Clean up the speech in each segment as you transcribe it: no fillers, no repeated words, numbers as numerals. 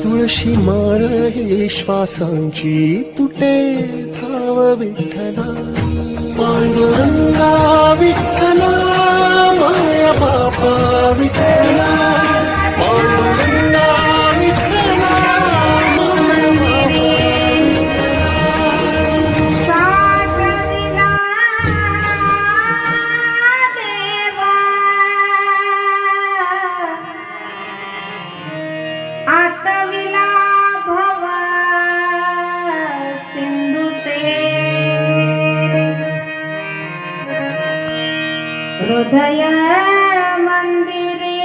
तुळशी माळ ही श्वासांची तुटे धाव विठ्ठला, पांडुरंगा विठ्ठला, माया बापा विठ्ठला, पांडुरंगा विठ्ठला, माया बापा हृदय मंदिरी,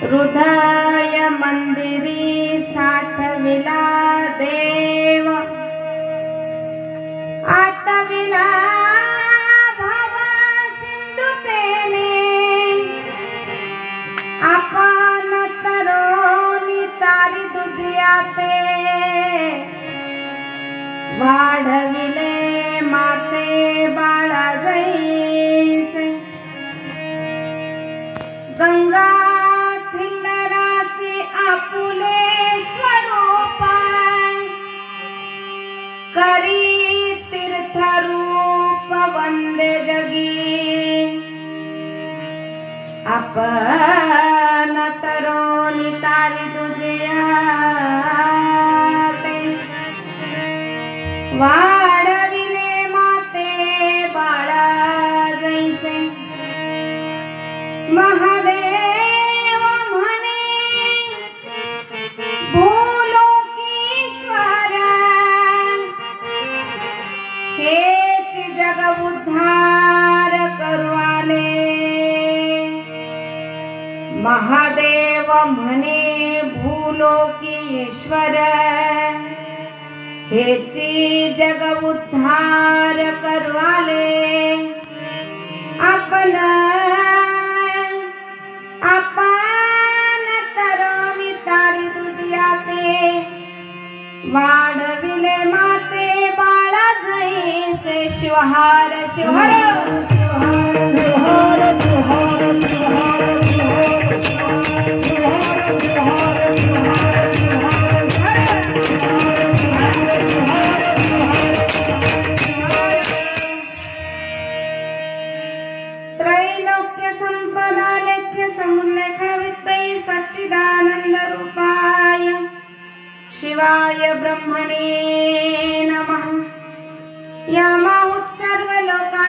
हृदय मंदिरी साठविला देव, आठविला भव सिंधुतेने, आपण तरोनी तारी दुधियाते, वाढविले माते बाळा जैसे, गंगा थिल्लरासे आपुले स्वरूप, करी तीर्थरूप वंदे जगी, आपण तरोनी तारी दुजियाते, वाढविले माते बाळा जैसे, महादेव म्हणे भूलोकीश्वर, हेच जग उद्धार करू आले, महादेव म्हणे भूलोकीश्वर, हेची जग उद्धार करू आले, आपण तरुणी तारी दुजियाते, वाढविले माते बाळा जैसे, शिवहार शिवहार त्रैलोक्य संपदा लेख्य समुल्लेखन वित्तै सच्चिदानंद रूपाय शिवाय ब्रह्मणे नमः। या